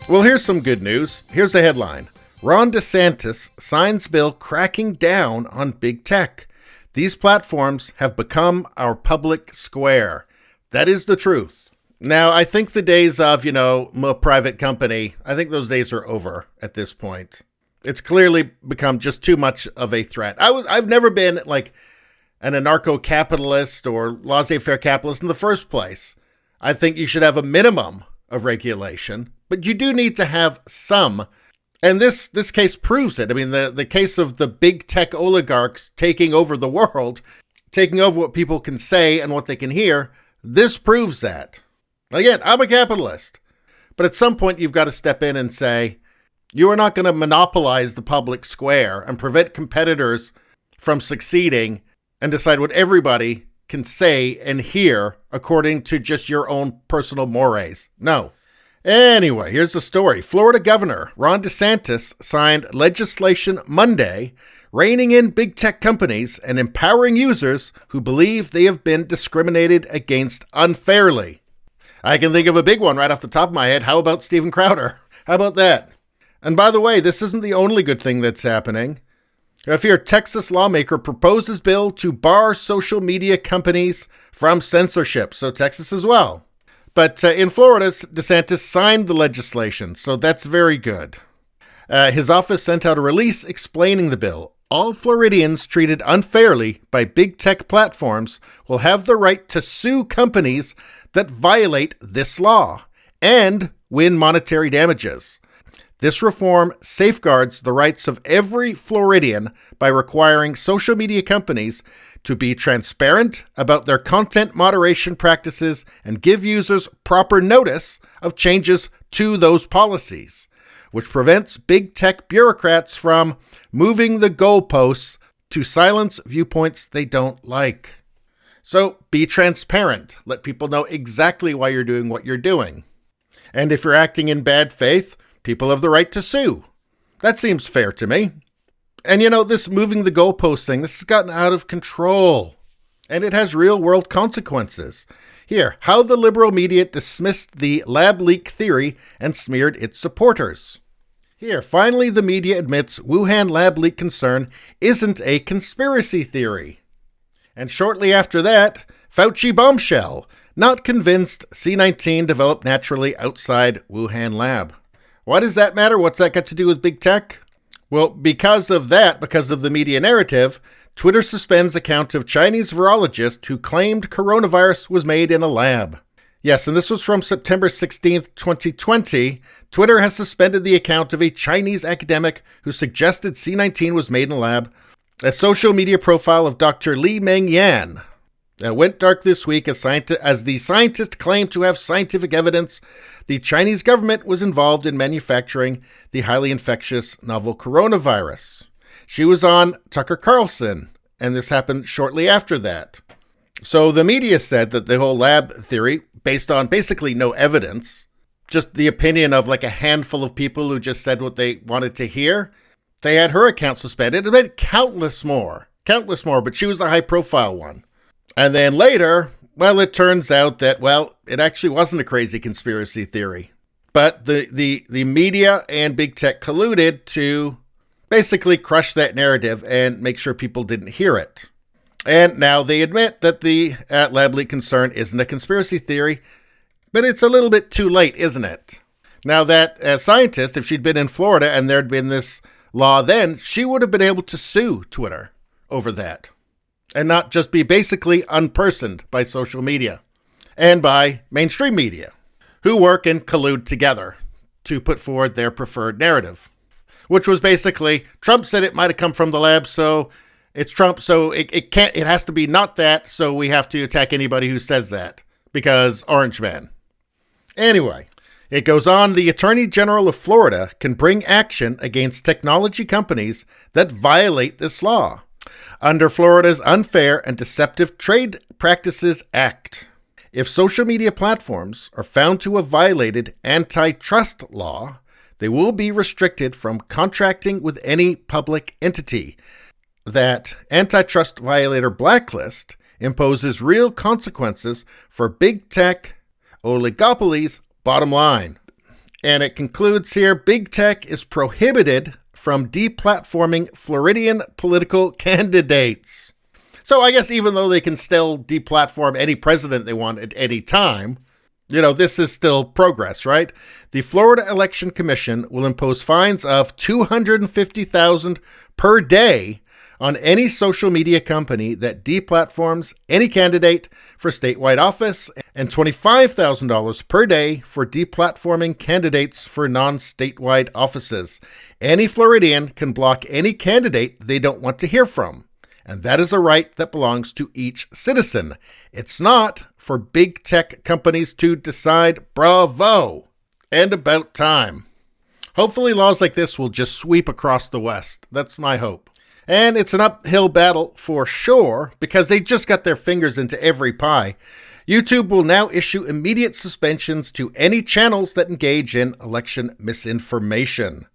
Well, here's some good news. Here's the headline. Ron DeSantis signs bill cracking down on big tech. These platforms have become our public square. That is the truth. Now, I think the days of, a private company, I think those days are over at this point. It's clearly become just too much of a threat. I've never been like an anarcho-capitalist or laissez-faire capitalist in the first place. I think you should have a minimum of regulation, but you do need to have some. And this case proves it. I mean, the case of the big tech oligarchs taking over the world, taking over what people can say and what they can hear, this proves that. Again, I'm a capitalist. But at some point, you've got to step in and say, you are not going to monopolize the public square and prevent competitors from succeeding and decide what everybody can say and hear according to just your own personal mores. No. Anyway, here's the story. Florida Governor Ron DeSantis signed legislation Monday reining in big tech companies and empowering users who believe they have been discriminated against unfairly. I can think of a big one right off the top of my head. How about Steven Crowder? How about that? And by the way, this isn't the only good thing that's happening. A Texas lawmaker proposes bill to bar social media companies from censorship. So Texas as well. But in Florida, DeSantis signed the legislation, so that's very good. His office sent out a release explaining the bill. All Floridians treated unfairly by big tech platforms will have the right to sue companies that violate this law and win monetary damages. This reform safeguards the rights of every Floridian by requiring social media companies to be transparent about their content moderation practices and give users proper notice of changes to those policies, which prevents big tech bureaucrats from moving the goalposts to silence viewpoints they don't like. So be transparent. Let people know exactly why you're doing what you're doing. And if you're acting in bad faith, people have the right to sue. That seems fair to me. And this moving the goalpost thing, this has gotten out of control. And it has real-world consequences. Here, how the liberal media dismissed the lab leak theory and smeared its supporters. Here, finally the media admits Wuhan lab leak concern isn't a conspiracy theory. And shortly after that, Fauci bombshell, not convinced C-19 developed naturally outside Wuhan lab. Why does that matter? What's that got to do with big tech? Well, because of the media narrative, Twitter suspends account of Chinese virologist who claimed coronavirus was made in a lab. Yes, and this was from September 16th, 2020. Twitter has suspended the account of a Chinese academic who suggested C-19 was made in a lab. A social media profile of Dr. Li Meng Yan went dark this week as the scientist claimed to have scientific evidence the Chinese government was involved in manufacturing the highly infectious novel coronavirus. She was on Tucker Carlson, and this happened shortly after that. So the media said that the whole lab theory, based on basically no evidence, just the opinion of like a handful of people who just said what they wanted to hear, they had her account suspended. It had countless more, but she was a high-profile one. And then later, it turns out that, it actually wasn't a crazy conspiracy theory. But the media and big tech colluded to basically crush that narrative and make sure people didn't hear it. And now they admit that the lab leak concern isn't a conspiracy theory, but it's a little bit too late, isn't it? Now that scientist, if she'd been in Florida and there'd been this law then, she would have been able to sue Twitter over that. And not just be basically unpersoned by social media and by mainstream media, who work and collude together to put forward their preferred narrative, which was basically Trump said it might have come from the lab, so it's Trump, so it has to be not that, so we have to attack anybody who says that because Orange Man. Anyway, it goes on, the Attorney General of Florida can bring action against technology companies that violate this law under Florida's Unfair and Deceptive Trade Practices Act. If social media platforms are found to have violated antitrust law, they will be restricted from contracting with any public entity. That antitrust violator blacklist imposes real consequences for big tech oligopolies' bottom line. And it concludes here, big tech is prohibited from deplatforming Floridian political candidates. So I guess even though they can still deplatform any president they want at any time, this is still progress, right? The Florida Election Commission will impose fines of $250,000 per day on any social media company that deplatforms any candidate for statewide office and $25,000 per day for deplatforming candidates for non-statewide offices. Any Floridian can block any candidate they don't want to hear from, and that is a right that belongs to each citizen. It's not for big tech companies to decide. Bravo! And about time. Hopefully laws like this will just sweep across the West. That's my hope. And it's an uphill battle for sure, because they just got their fingers into every pie. YouTube will now issue immediate suspensions to any channels that engage in election misinformation.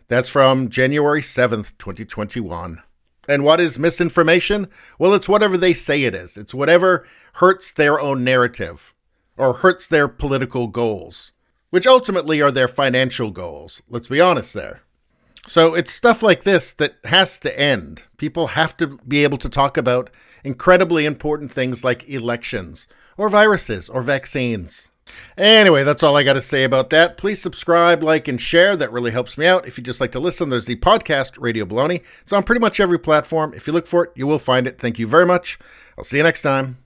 That's from January 7th, 2021. And what is misinformation? Well, it's whatever they say it is. It's whatever hurts their own narrative or hurts their political goals, which ultimately are their financial goals. Let's be honest there. So it's stuff like this that has to end. People have to be able to talk about incredibly important things like elections or viruses or vaccines. Anyway, that's all I got to say about that. Please subscribe, like, and share. That really helps me out. If you just like to listen, there's the podcast Radio Baloney. It's on pretty much every platform. If you look for it, you will find it. Thank you very much. I'll see you next time.